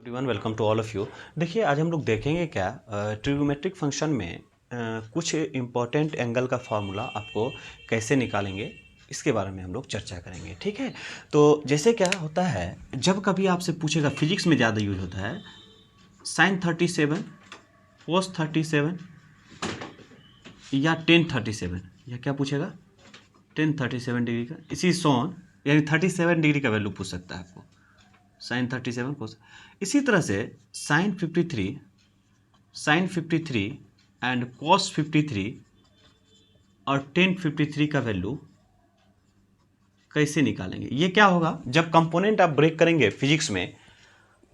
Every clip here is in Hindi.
Everyone, welcome to all of you. देखिए, आज हम लोग देखेंगे क्या ट्रिग्नोमेट्रिक फंक्शन में कुछ इम्पॉर्टेंट एंगल का फार्मूला आपको कैसे निकालेंगे, इसके बारे में हम लोग चर्चा करेंगे। ठीक है, तो जैसे क्या होता है, जब कभी आपसे पूछेगा, फिजिक्स में ज़्यादा यूज होता है sin 37 cos 37 या tan 37, या क्या पूछेगा tan 37 डिग्री का, इसी सोन यानी 37 डिग्री का वैल्यू पूछ सकता है आपको, sin 37 cos। इसी तरह से sin 53 एंड cos 53 और tan 53 का वैल्यू कैसे निकालेंगे। ये क्या होगा, जब कंपोनेंट आप ब्रेक करेंगे फिजिक्स में,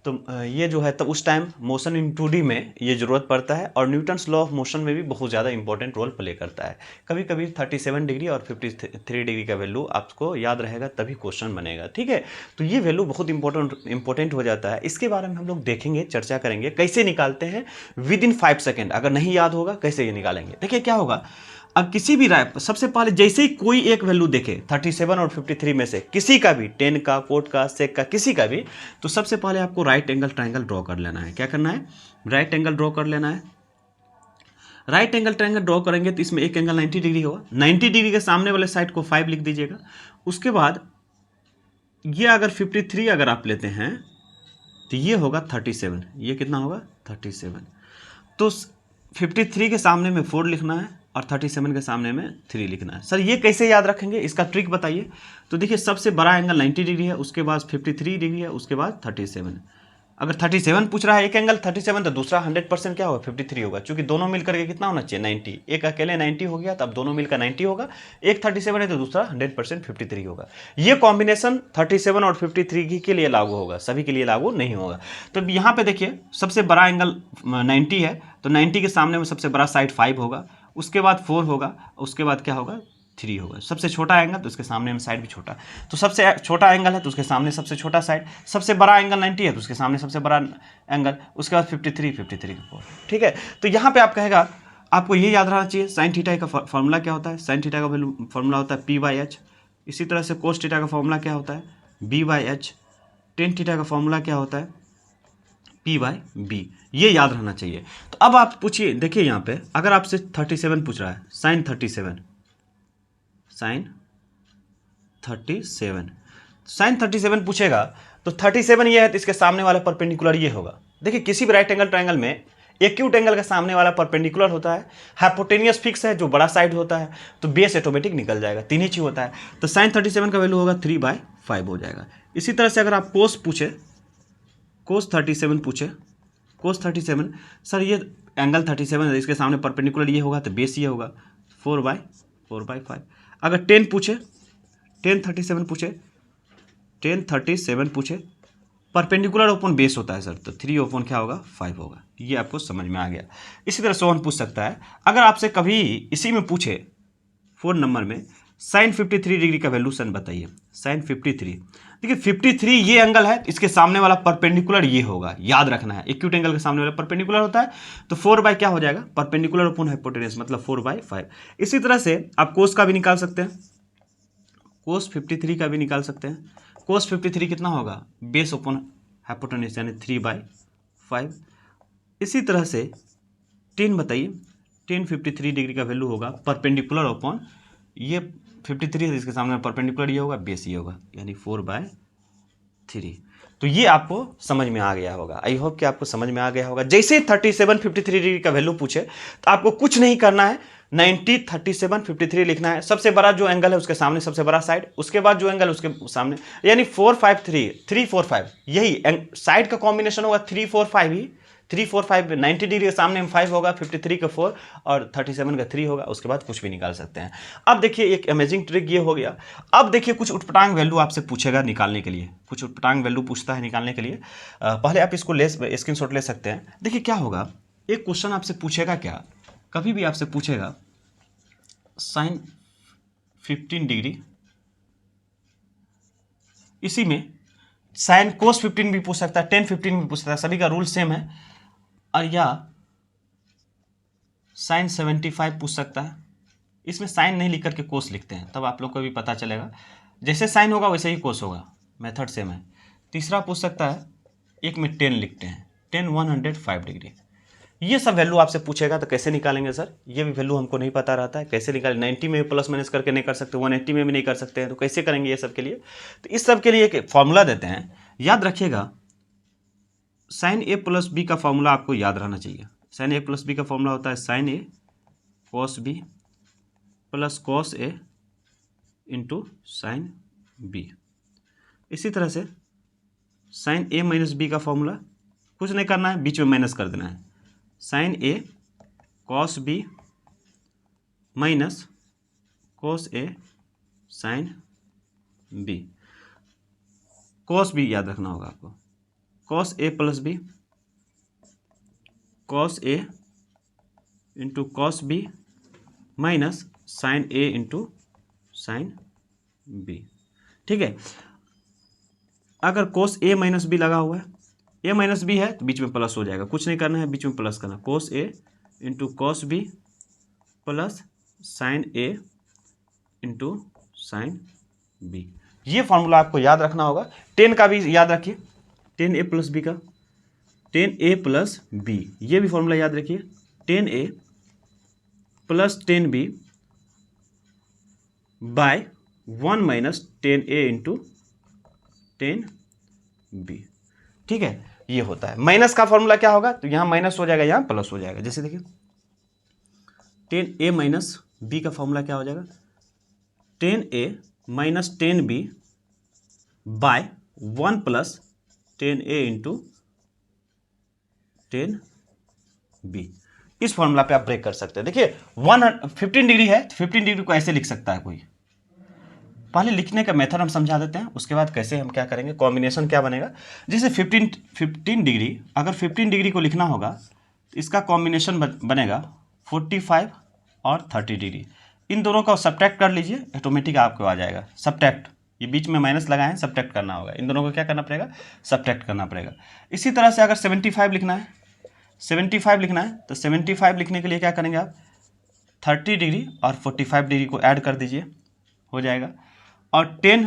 तो ये जो है, तब उस टाइम मोशन इन 2D में ये ज़रूरत पड़ता है, और न्यूटन्स लॉ ऑफ मोशन में भी बहुत ज़्यादा इंपॉर्टेंट रोल प्ले करता है। कभी कभी 37 डिग्री और 53 डिग्री का वैल्यू आपको याद रहेगा, तभी क्वेश्चन बनेगा। ठीक है, तो ये वैल्यू बहुत इंपॉर्टेंट हो जाता है। इसके बारे में हम लोग देखेंगे, चर्चा करेंगे कैसे निकालते हैं विद इन 5 सेकेंड। अगर नहीं याद होगा कैसे ये निकालेंगे। देखिए क्या होगा, अब किसी भी राय सबसे पहले जैसे ही कोई एक वैल्यू देखे 37 और 53 में से किसी का भी, 10 का, कोट का, सेक का, किसी का भी, तो सबसे पहले आपको राइट एंगल ट्रायंगल ड्रॉ कर लेना है। क्या करना है, राइट एंगल ड्रॉ कर लेना है। राइट एंगल ट्रायंगल ड्रॉ करेंगे तो इसमें एक एंगल 90 डिग्री होगा। 90 डिग्री के सामने वाले साइड को 5 लिख दीजिएगा। उसके बाद ये अगर 53 अगर आप लेते हैं तो ये होगा 37। ये कितना होगा, 37। तो 53 के सामने में 4 लिखना है और 37 के सामने में 3 लिखना है। सर ये कैसे याद रखेंगे, इसका ट्रिक बताइए। तो देखिए, सबसे बड़ा एंगल 90 डिग्री है, उसके बाद 53 डिग्री है, उसके बाद 37। अगर 37 पूछ रहा है एक एंगल 37, तो दूसरा 100% क्या होगा, 53 होगा। क्योंकि दोनों मिलकर के कितना होना चाहिए, 90। एक अकेले 90 हो गया, तब दोनों मिलकर 90 होगा। एक 37 है तो दूसरा 100% 53 होगा। ये कॉम्बिनेशन 37 और 53 के लिए लागू होगा, सभी के लिए लागू नहीं होगा। तो यहाँ पे देखिए, सबसे बड़ा एंगल 90 है, तो 90 के सामने में सबसे बड़ा साइड 5 होगा, उसके बाद 4 होगा, उसके बाद क्या होगा, 3 होगा। सबसे छोटा एंगल तो उसके सामने में साइड भी छोटा, तो सबसे छोटा एंगल है तो उसके सामने सबसे छोटा साइड। सबसे बड़ा एंगल 90 है तो उसके सामने सबसे बड़ा एंगल, उसके बाद 53 का 4। ठीक है, तो यहाँ पे आप कहेगा, आपको ये याद रहना चाहिए साइन थीटा का फॉर्मूला क्या होता है। साइन थीटा का वैल्यू फॉर्मूला होता है P/H। इसी तरह से कोस थीटा का फॉर्मूला क्या होता है, B/H। टेन थीटा का फॉर्मूला क्या होता है, P/B। ये याद रहना चाहिए। तो अब आप पूछिए, देखिए यहाँ पे अगर आपसे 37 पूछ रहा है, साइन 37, साइन 37 पूछेगा, तो 37 ये है तो इसके सामने वाला परपेंडिकुलर ये होगा। देखिए, किसी भी राइट एंगल ट्रायंगल में एक्यूट एंगल का सामने वाला परपेंडिकुलर होता है, हाइपोटेनियस फिक्स है जो बड़ा साइड होता है, तो बेस ऑटोमेटिक निकल जाएगा। 3 ही चीज होता है, तो साइन 37 का वैल्यू होगा 3/5 हो जाएगा। इसी तरह से अगर आप कोस पूछे, कोस 37 पूछे, कोस 37, सर ये एंगल 37 है, इसके सामने परपेंडिकुलर ये होगा तो बेस ये होगा 4/5। अगर 10 पूछे, 10 37 पूछे, परपेंडिकुलर ओपन बेस होता है सर, तो 3 ओपन क्या होगा, 5 होगा। ये आपको समझ में आ गया। इसी तरह सोहन पूछ सकता है, अगर आपसे कभी इसी में पूछे 4 नंबर में, साइन 53 डिग्री का वैल्यू सन बताइए। साइन 53, देखिए 53 ये एंगल है, इसके सामने वाला परपेंडिकुलर ये होगा, याद रखना है। एक्यूट एंगल के सामने वाला परपेंडिकुलर होता है, तो 4 क्या हो जाएगा, परपेंडिकुलर ओपन हाइपोटेनस, मतलब 4/5। इसी तरह से आप कोस का भी निकाल सकते हैं, कोस 53 का भी निकाल सकते हैं। कोस 53 कितना होगा, बेस ओपन हाइपोटेनस, यानी 3/5। इसी तरह से 10 बताइए, 10 53 डिग्री का वैल्यू होगा परपेंडिकुलर ओपन, ये 53 है, इसके सामने परपेंडिकुलर ये होगा, बेस ये होगा, यानी 4/3। तो ये आपको समझ में आ गया होगा। आई होप कि आपको समझ में आ गया होगा। जैसे 37 53 डिग्री का वैल्यू पूछे तो आपको कुछ नहीं करना है, 90 37 53 लिखना है। सबसे बड़ा जो एंगल है उसके सामने सबसे बड़ा साइड, उसके बाद जो एंगल उसके सामने, यानी 4 5 3 3 4 5, यही साइड का कॉम्बिनेशन होगा 3 4 5 ही। 3 4 5, 90 डिग्री के सामने में 5 होगा, 53 का 4 और 37 का 3 होगा। उसके बाद कुछ भी निकाल सकते हैं। अब देखिए, एक अमेजिंग ट्रिक ये हो गया। अब देखिए, कुछ उटपटांग वैल्यू आपसे पूछेगा निकालने के लिए, कुछ उटपटांग वैल्यू पूछता है निकालने के लिए। पहले आप इसको स्क्रीनशॉट ले सकते हैं। देखिए क्या होगा, एक क्वेश्चन आपसे पूछेगा, क्या कभी भी आपसे पूछेगा साइन 15 डिग्री, इसी में साइन कोस 15 भी पूछ सकता है, टेन 15 भी पूछ सकता है, सभी का रूल सेम है। और या साइन 75 पूछ सकता है। इसमें साइन नहीं लिख करके कोस लिखते हैं, तब आप लोग को भी पता चलेगा। जैसे साइन होगा वैसे ही कोस होगा, मेथड सेम है। तीसरा पूछ सकता है एक में 10 लिखते हैं, 10 105 डिग्री। ये सब वैल्यू आपसे पूछेगा तो कैसे निकालेंगे सर, ये भी वैल्यू हमको नहीं पता रहता है, कैसे निकालें। 90 में भी प्लस माइनस करके नहीं कर सकते, 180 में भी नहीं कर सकते हैं, तो कैसे करेंगे ये सब के लिए। तो इस सब के लिए एक फॉर्मूला देते हैं, याद रखिएगा। साइन ए प्लस बी का फॉर्मूला आपको याद रहना चाहिए। साइन ए प्लस बी का फॉर्मूला होता है sine A cos B plus cos A into sine B. इसी तरह से साइन ए माइनस बी का फॉर्मूला कुछ नहीं करना है, बीच में माइनस कर देना है। Sine A cos B minus cos A sine B. Cos B याद रखना होगा आपको, cos A plus B cos A into cos B minus sine A into sine B. ठीक है, अगर कोस ए माइनस बी लगा हुआ है, ए माइनस बी है तो बीच में प्लस हो जाएगा, कुछ नहीं करना है, बीच में प्लस करना। Cos A into cos B plus sine A into sine B. ये फॉर्मूला आपको याद रखना होगा। 10 का भी याद रखिए, 10 ए प्लस बी का, 10 ए प्लस बी, ये भी फॉर्मूला याद रखिए। 10 ए प्लस 10 बी बाय 1 माइनस 10 ए इंटू 10 बी। ठीक है, ये होता है। माइनस का फॉर्मूला क्या होगा, तो यहां माइनस हो जाएगा, यहां प्लस हो जाएगा। जैसे देखिए 10 ए माइनस बी का फॉर्मूला क्या हो जाएगा, 10 ए माइनस 10 बी बाय 1 प्लस 10 ए इंटू 10 बी। इस फॉर्मूला पे आप ब्रेक कर सकते हैं। देखिए 15 डिग्री है, 15 डिग्री को ऐसे लिख सकता है कोई। पहले लिखने का मेथड हम समझा देते हैं, उसके बाद कैसे हम क्या करेंगे, कॉम्बिनेशन क्या बनेगा। जैसे 15 डिग्री, अगर 15 डिग्री को लिखना होगा तो इसका कॉम्बिनेशन बनेगा 45 और 30 डिग्री। इन दोनों का सब्ट्रैक्ट कर लीजिए, ऑटोमेटिक आपको आ जाएगा। सब्ट्रैक्ट, ये बीच में माइनस लगाए हैं, सब्ट्रैक्ट करना होगा। इन दोनों को क्या करना पड़ेगा, सब्ट्रैक्ट करना पड़ेगा। इसी तरह से अगर 75 लिखना है, 75 लिखना है तो 75 लिखने के लिए क्या करेंगे आप, 30 डिग्री और 45 डिग्री को ऐड कर दीजिए, हो जाएगा। और 10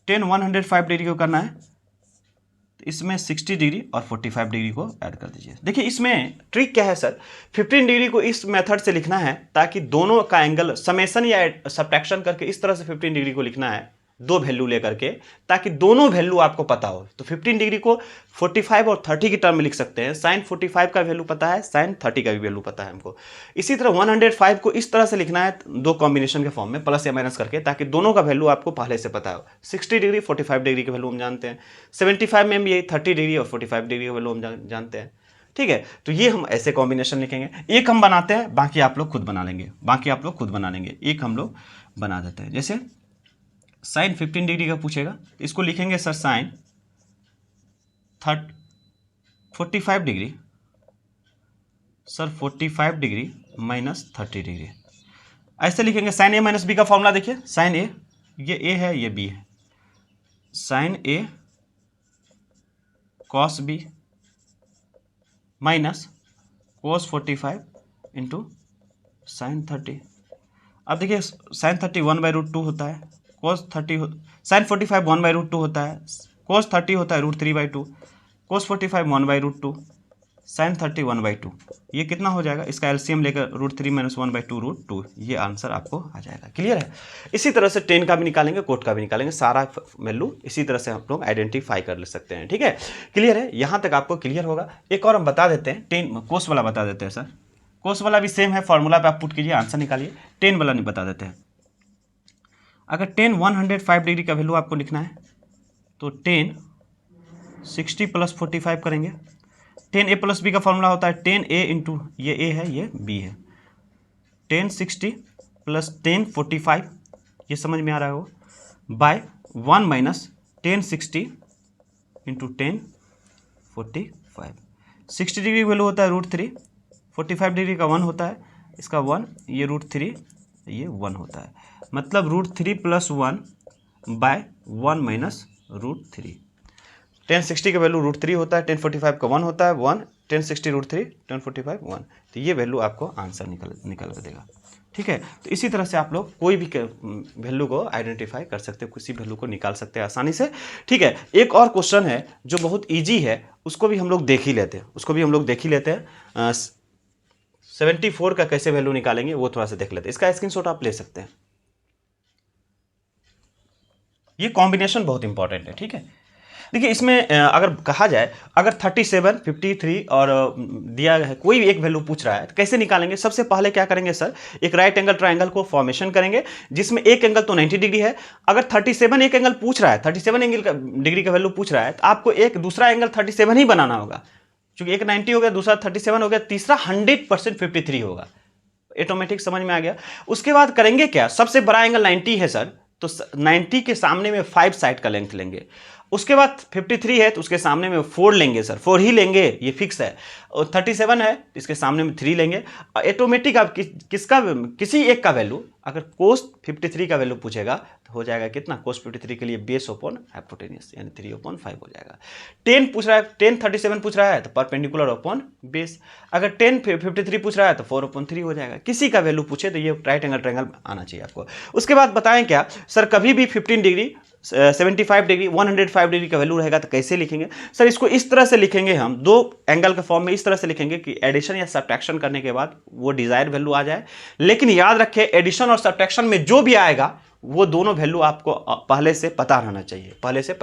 105 डिग्री को करना है तो इसमें 60 डिग्री और 45 डिग्री को ऐड कर दीजिए। देखिए इसमें ट्रिक क्या है सर, 15 डिग्री को इस मेथड से लिखना है ताकि दोनों का एंगल समेशन या सब्ट्रैक्शन करके इस तरह से 15 डिग्री को लिखना है, दो वैल्यू लेकर के, ताकि दोनों वैल्यू आपको पता हो। तो 15 डिग्री को 45 और 30 की टर्म में लिख सकते हैं। साइन 45 का वैल्यू पता है, साइन 30 का भी वैल्यू पता है हमको। इसी तरह 105 को इस तरह से लिखना है, दो कॉम्बिनेशन के फॉर्म में, प्लस या माइनस करके, ताकि दोनों का वैल्यू आपको पहले से पता हो। 60 डिग्री 45 डिग्री के वैल्यू हम जानते हैं, 75 में भी 30 डिग्री और 45 डिग्री का वैल्यू हम जानते हैं। ठीक है, तो ये हम ऐसे कॉम्बिनेशन लिखेंगे। एक हम बनाते हैं, बाकी आप लोग खुद बना लेंगे, एक हम लोग बना देते हैं। जैसे साइन 15 डिग्री का पूछेगा, इसको लिखेंगे sir sine 45 degree, sir 45 degree minus 30 degree, ऐसे लिखेंगे। साइन ए माइनस बी का फॉर्मूला देखिए, साइन ए, ये ए है, ये बी है, sine A cos B minus cos 45 into sine 30। अब देखिए साइन 30 1/√2 होता है, कोस 30, साइन 45 1/√2 होता है, कोस 30 होता है √3/2, कोस 45 1/√2, साइन 30 1/2। ये कितना हो जाएगा, इसका एलसीएम लेकर √3 - 1/2 ये आंसर आपको आ जाएगा। क्लियर है। इसी तरह से 10 का भी निकालेंगे, कोट का भी निकालेंगे, सारा वैल्यू इसी तरह से हम लोग आइडेंटिफाई कर ले सकते हैं। ठीक है, क्लियर है, यहाँ तक आपको क्लियर होगा। एक और हम बता देते हैं, 10 कोस वाला बता देते हैं सर। कोस वाला भी सेम है, फॉर्मूला पे आप पुट कीजिए, आंसर निकालिए। 10 वाला नहीं बता देते हैं। अगर 10 105 डिग्री का वैल्यू आपको लिखना है तो 10 60 + 45 करेंगे। 10 ए प्लस बी का फॉर्मूला होता है 10 ए इंटू, ये ए है, ये बी है, 10 60 + 10 45, ये समझ में आ रहा हो, by 1 minus 10 60 into 10 45। 60 degree value होता है √3, 45 डिग्री का 1 होता है, इसका 1, ये √3, ये 1 होता है, मतलब √3 + 1 बाय 1 माइनस √3। 10 60 का वैल्यू √3 होता है, 10 45 का 1 होता है, 1, 10 60 √3, 10 45 1। तो ये वैल्यू आपको आंसर निकल कर देगा। ठीक है। तो इसी तरह से आप लोग कोई भी वैल्यू को आइडेंटिफाई कर सकते हो, किसी वैल्यू को निकाल सकते हैं आसानी से। ठीक है, एक और क्वेश्चन है जो बहुत ईजी है, उसको भी हम लोग देख ही लेते हैं। 74 का कैसे वैल्यू निकालेंगे वो थोड़ा सा देख लेते हैं। इसका स्क्रीनशॉट आप ले सकते हैं। ये कॉम्बिनेशन बहुत इंपॉर्टेंट है। ठीक है, देखिए इसमें अगर कहा जाए, अगर 37, 53 और दिया है, कोई भी एक वैल्यू पूछ रहा है तो कैसे निकालेंगे। सबसे पहले क्या करेंगे सर, एक राइट एंगल ट्रायंगल को फॉर्मेशन करेंगे, जिसमें एक एंगल तो 90 डिग्री है। अगर 37 एक एंगल पूछ रहा है, 37 एंगल का डिग्री का वैल्यू पूछ रहा है, तो आपको एक दूसरा एंगल 37 ही बनाना होगा, क्योंकि एक 90 हो गया, दूसरा 37 हो गया, तीसरा 100% 53 होगा। ऑटोमेटिक समझ में आ गया। उसके बाद करेंगे क्या, सबसे बड़ा एंगल 90 है सर, तो 90 के सामने में 5 साइड का लेंथ लेंगे। उसके बाद 53 है तो उसके सामने में 4 लेंगे सर, 4 ही लेंगे, ये फिक्स है। और 37 है इसके सामने में 3 लेंगे। ऑटोमेटिक आप किसी एक का वैल्यू, अगर कोस 53 का वैल्यू पूछेगा तो हो जाएगा कितना, कोस 53 के लिए बेस अपॉन हाइपोटेन्यूज यानी 3/5 हो जाएगा। 10 पूछ रहा है, 10 37 पूछ रहा है तो परपेंडिकुलर अपॉन बेस। अगर 10 53 पूछ रहा है तो 4/3 हो जाएगा। किसी का वैल्यू पूछे तो ये राइट एंगल ट्रायंगल आना चाहिए आपको। उसके बाद बताएं क्या सर, कभी भी 15 डिग्री 75 डिग्री 105 डिग्री का वैल्यू रहेगा तो कैसे लिखेंगे सर। इसको इस तरह से लिखेंगे हम, दो एंगल के फॉर्म में इस तरह से लिखेंगे कि एडिशन या सब्ट्रैक्शन करने के बाद वो डिजायर्ड वैल्यू आ जाए। लेकिन याद रखें, एडिशन और सब्ट्रैक्शन में जो भी आएगा वो दोनों वैल्यू आपको पहले से पता रहना चाहिए। जैसे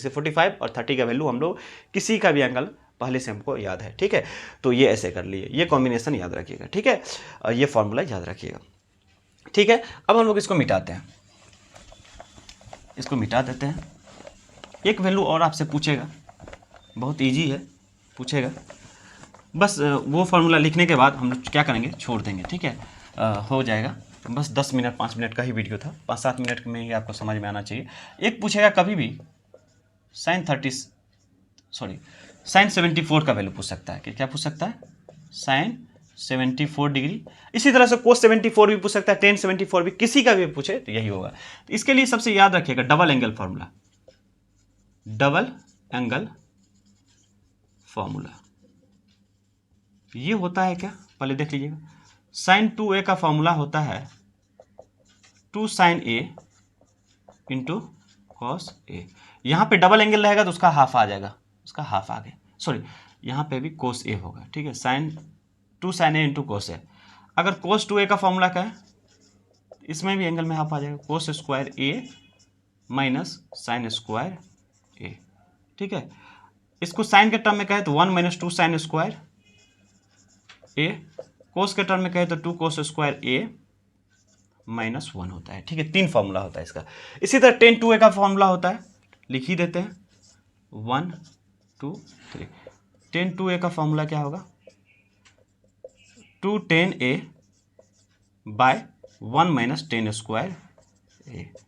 45 और 30 का वैल्यू हम लोग किसी का भी एंगल पहले से हमको याद है। ठीक है, तो ये ऐसे कर लिए, ये कॉम्बिनेशन याद रखिएगा। ठीक है, ये फॉर्मूला याद रखिएगा। ठीक है, अब हम लोग इसको मिटाते हैं, इसको मिटा देते हैं। एक वैल्यू और आपसे पूछेगा, बहुत इजी है, पूछेगा बस वो फार्मूला लिखने के बाद हम लोग क्या करेंगे, छोड़ देंगे। ठीक है, हो जाएगा। बस 10 मिनट 5 मिनट का ही वीडियो था, 5-7 मिनट में ही आपको समझ में आना चाहिए। एक पूछेगा कभी भी साइन 74 का वैल्यू पूछ सकता है कि क्या पूछ सकता है, साइन 74 डिग्री। इसी तरह से कोस 74 भी पूछ सकता है, टेन 74 भी, किसी का भी पूछे तो यही होगा। तो इसके लिए सबसे याद रखिएगा double angle formula, double angle formula ये होता है क्या, पहले देख लीजिएगा। साइन 2a का फॉर्मूला होता है 2 sine a into cos a। यहां पे डबल एंगल रहेगा तो उसका हाफ आ जाएगा, उसका हाफ आ गया, सॉरी यहां पे भी कोस a होगा। ठीक है, sine 2 sine a into cos a। अगर कोस 2a का फॉर्मूला क्या है, इसमें भी एंगल में हाफ आ जाएगा, cos square a minus sine square a। ठीक है, इसको साइन के टर्म में कहे तो 1 माइनस 2 साइन स्क्वायर a, कोस के टर्म में कहे तो 2 कोस स्क्वायर a माइनस 1 होता है। ठीक है, 3 फॉर्मूला होता है इसका। इसी तरह टेन 2a का फॉर्मूला होता है, लिख ही देते हैं 1 2 3। टेन 2a का फॉर्मूला क्या होगा, 2 tan a by 1 minus tan square a,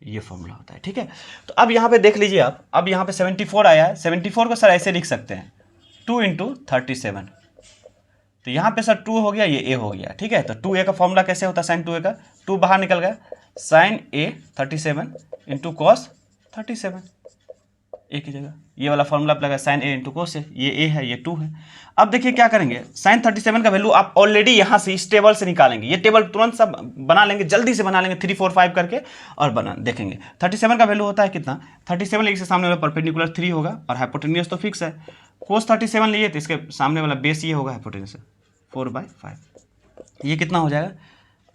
ये फॉर्मूला होता है। ठीक है, तो अब यहाँ पे देख लीजिए आप, अब यहाँ पे 74 आया है, 74 को सर ऐसे लिख सकते हैं 2 इंटू 37। तो यहाँ पे सर 2 हो गया, ये a हो गया। ठीक है, तो 2a का फॉर्मूला कैसे होता है, साइन 2a का, 2 बाहर निकल गया, साइन a 37 इंटू कॉस 37, एक ही जगह ये वाला फॉर्मूला आप लगा, साइन a इंटू कोस है, ये a है, ये 2 है। अब देखिए क्या करेंगे, साइन 37 का वैल्यू आप ऑलरेडी यहाँ से इस टेबल से निकालेंगे, ये टेबल तुरंत सब बना लेंगे, जल्दी से बना लेंगे 3 4 5 करके और बना देखेंगे। 37 का वैल्यू होता है कितना, 37 लिखे, सामने वाला परपेंडिकुलर 3 होगा और हाइपोटेन्यूज तो फिक्स है। कोस 37 लिए तो इसके सामने वाला बेस ये होगा, हाइपोटेन्यूज 4/5, ये कितना हो जाएगा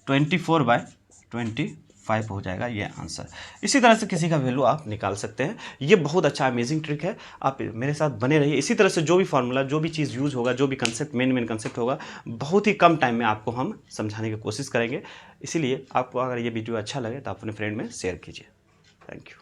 24/25 हो जाएगा ये आंसर। इसी तरह से किसी का वैल्यू आप निकाल सकते हैं। ये बहुत अच्छा अमेजिंग ट्रिक है, आप मेरे साथ बने रहिए। इसी तरह से जो भी फार्मूला, जो भी चीज़ यूज़ होगा, जो भी कंसेप्ट मेन कंसेप्ट होगा, बहुत ही कम टाइम में आपको हम समझाने की कोशिश करेंगे। इसीलिए आपको अगर ये वीडियो अच्छा लगे तो आप अपने फ्रेंड में शेयर कीजिए। Thank you.